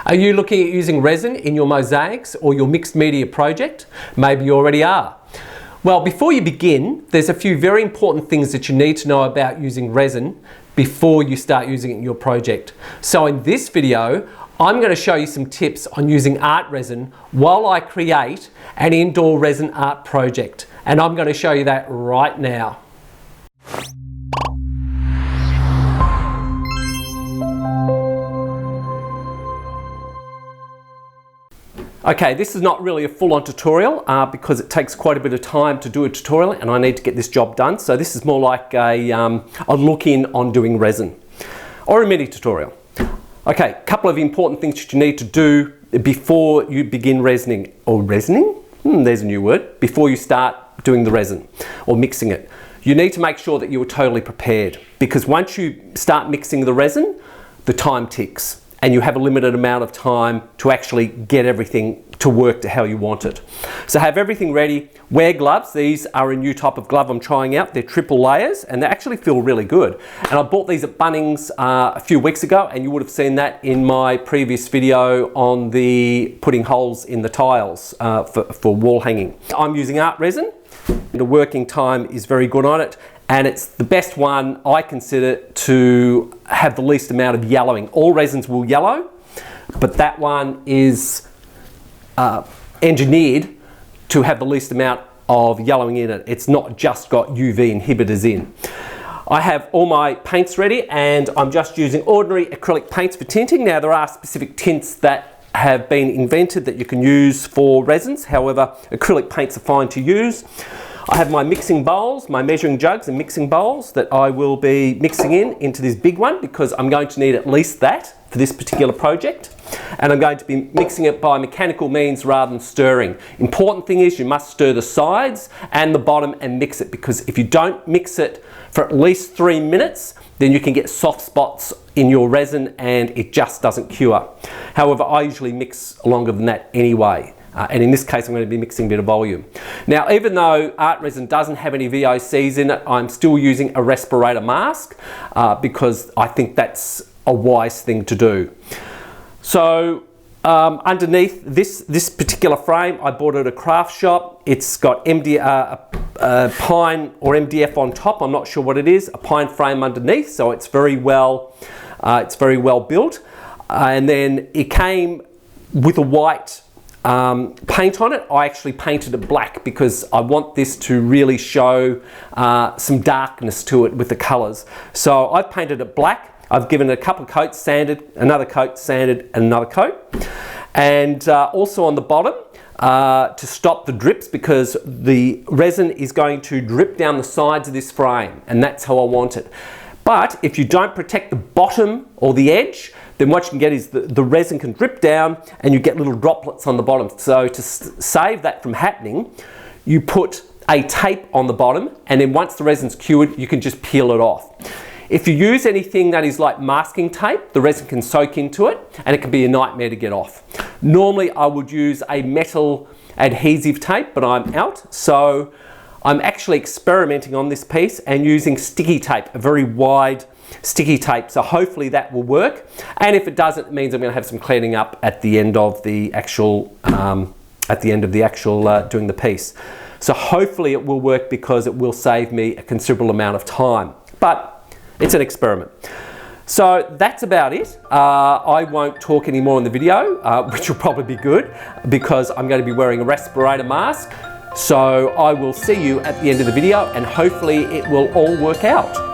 Are you looking at using resin in your mosaics or your mixed media project? Maybe you already are. Well, before you begin, there's a few very important things that you need to know about using resin before you start using it in your project. So in this video, I'm going to show you some tips on using art resin while I create an indoor resin art project. And I'm going to show you that right now. Okay, this is not really a full-on tutorial because it takes quite a bit of time to do a tutorial and I need to get this job done. So this is more like a look-in on doing resin or a mini tutorial. Okay, a couple of important things that you need to do before you begin resining, or resining? There's a new word. Before you start doing the resin or mixing it. You need to make sure that you are totally prepared, because once you start mixing the resin, the time ticks and you have a limited amount of time to actually get everything to work to how you want it. So have everything ready. Wear gloves. These are a new type of glove I'm trying out. They're triple layers and they actually feel really good. And I bought these at Bunnings a few weeks ago, and you would have seen that in my previous video on the putting holes in the tiles for wall hanging. I'm using Art Resin. The working time is very good on it, and it's the best one I consider to have the least amount of yellowing. All resins will yellow, but that one is engineered to have the least amount of yellowing in it. It's not just got UV inhibitors in. I have all my paints ready, and I'm just using ordinary acrylic paints for tinting. Now there are specific tints that have been invented that you can use for resins. However, acrylic paints are fine to use. I have my mixing bowls, my measuring jugs and mixing bowls that I will be mixing into this big one, because I'm going to need at least that for this particular project. And I'm going to be mixing it by mechanical means rather than stirring. Important thing is you must stir the sides and the bottom and mix it, because if you don't mix it for at least 3 minutes, then you can get soft spots in your resin and it just doesn't cure. However, I usually mix longer than that anyway. And in this case, I'm going to be mixing a bit of volume. Now, even though Art Resin doesn't have any VOCs in it, I'm still using a respirator mask because I think that's a wise thing to do. So underneath this particular frame, I bought it at a craft shop. It's got pine or MDF on top. I'm not sure what it is. A pine frame underneath, so it's very well built. And then it came with a white paint on it. I actually painted it black because I want this to really show some darkness to it with the colors. So I've painted it black. I've given it a couple of coats, sanded, another coat, sanded, and another coat. And also on the bottom, to stop the drips, because the resin is going to drip down the sides of this frame, and that's how I want it. But if you don't protect the bottom or the edge, then what you can get is the resin can drip down and you get little droplets on the bottom. So to save that from happening, you put a tape on the bottom, and then once the resin's cured, you can just peel it off. If you use anything that is like masking tape, the resin can soak into it and it can be a nightmare to get off. Normally I would use a metal adhesive tape, but I'm out. So I'm actually experimenting on this piece and using sticky tape, a very wide sticky tape. So hopefully that will work. And if it doesn't, it means I'm going to have some cleaning up at the end of the actual, doing the piece. So hopefully it will work, because it will save me a considerable amount of time. But it's an experiment. So that's about it. I won't talk anymore in the video, which will probably be good, because I'm going to be wearing a respirator mask. So I will see you at the end of the video, and hopefully it will all work out.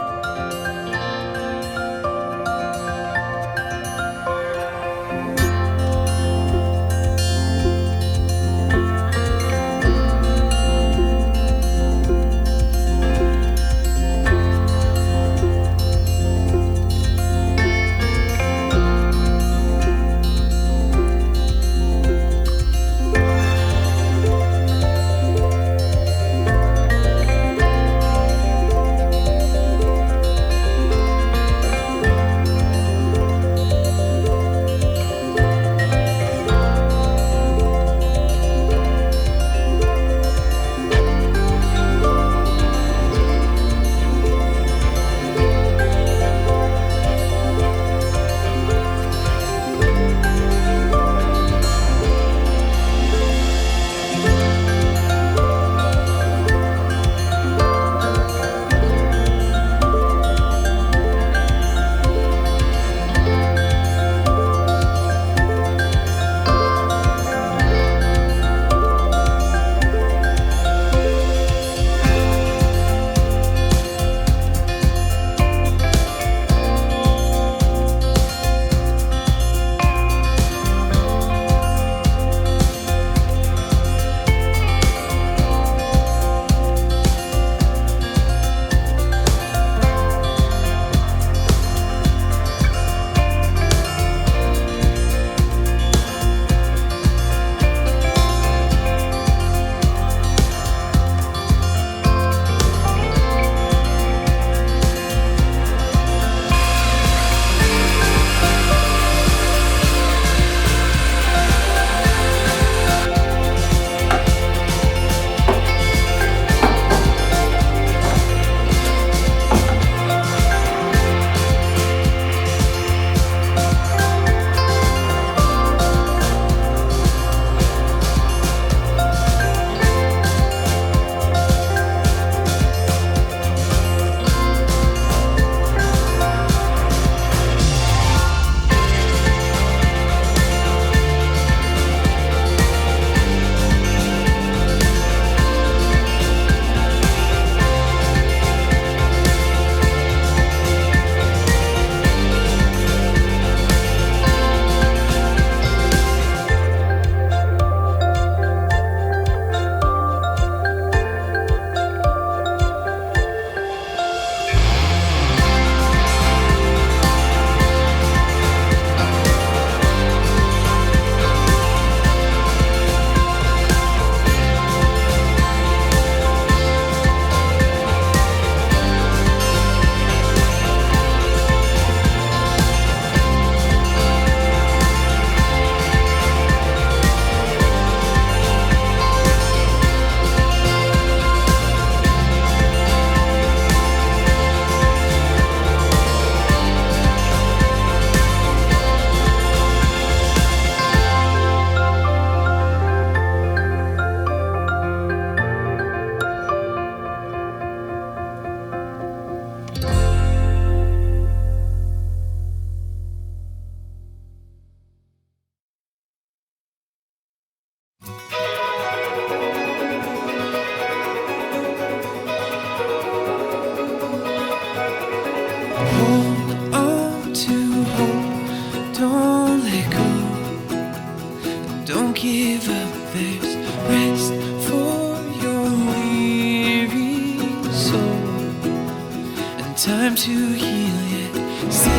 to heal yet still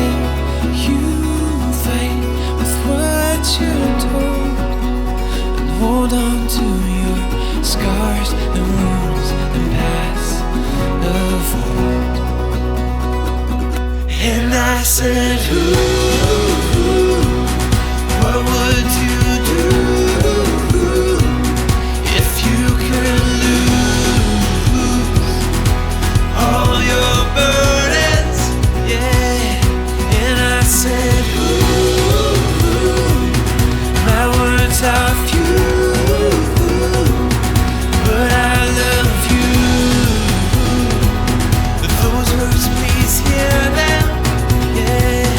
you fight with what you're told, and hold on to your scars and wounds and past of old. And I said, what would you do if you could lose all your burdens? Yeah. And I said, my words are few, but I love you. Those words, please hear them. Yeah.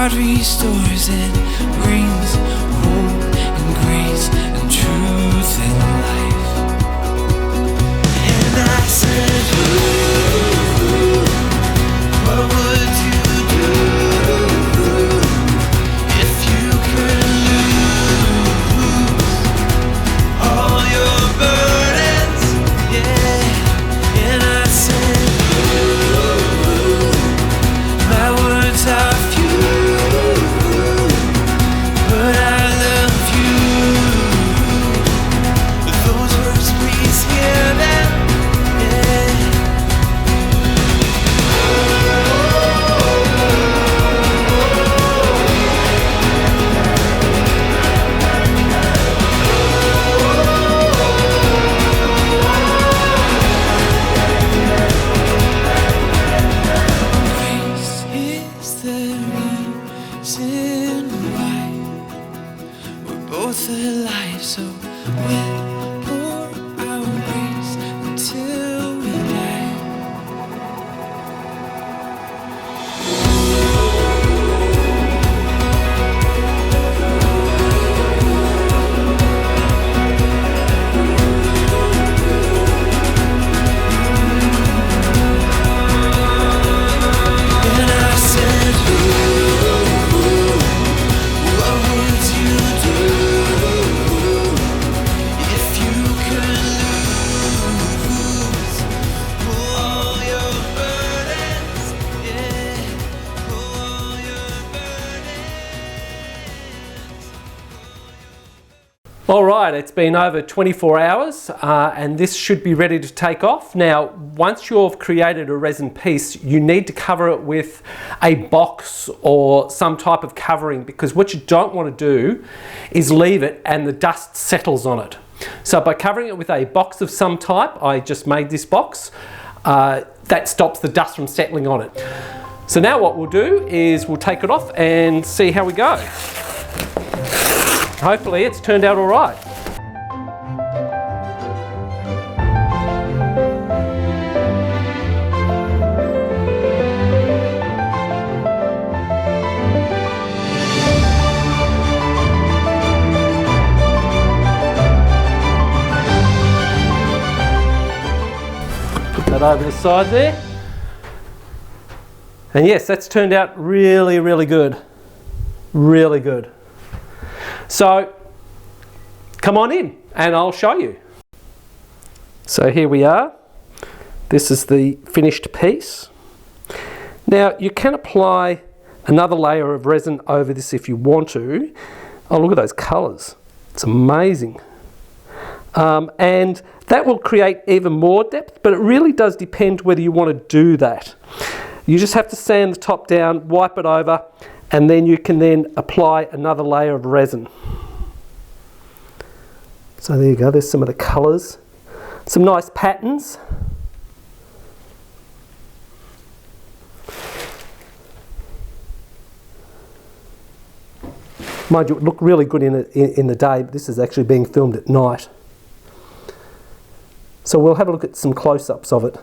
Restores and brings hope and grace and truth and life. And I said, what would you do if you could lose all your burdens? Yeah. And I said, my words are few, but I love you. Those words, please hear them. Yeah. Grace is the reason why we're both alive, so we'll pour our grace until we die. And I said, what would you do if you could lose all your burdens? Yeah, all your burdens. All right, it's been over 24 hours and this should be ready to take off. Now, once you've created a resin piece, you need to cover it with a box or some type of covering, because what you don't want to do is leave it and the dust settles on it. So by covering it with a box of some type, I just made this box, that stops the dust from settling on it. So now what we'll do is we'll take it off and see how we go. Hopefully it's turned out all right. Put that over the side there. And yes, that's turned out really, really good. Really good. So come on in and I'll show you. So here we are. This is the finished piece. Now you can apply another layer of resin over this if you want to. Oh, look at those colours. It's amazing. And that will create even more depth, but it really does depend whether you want to do that. You just have to sand the top down, wipe it over, and then you can then apply another layer of resin. So there you go, there's some of the colours. Some nice patterns. Mind you, it looked really good in the day, but this is actually being filmed at night. So we'll have a look at some close-ups of it.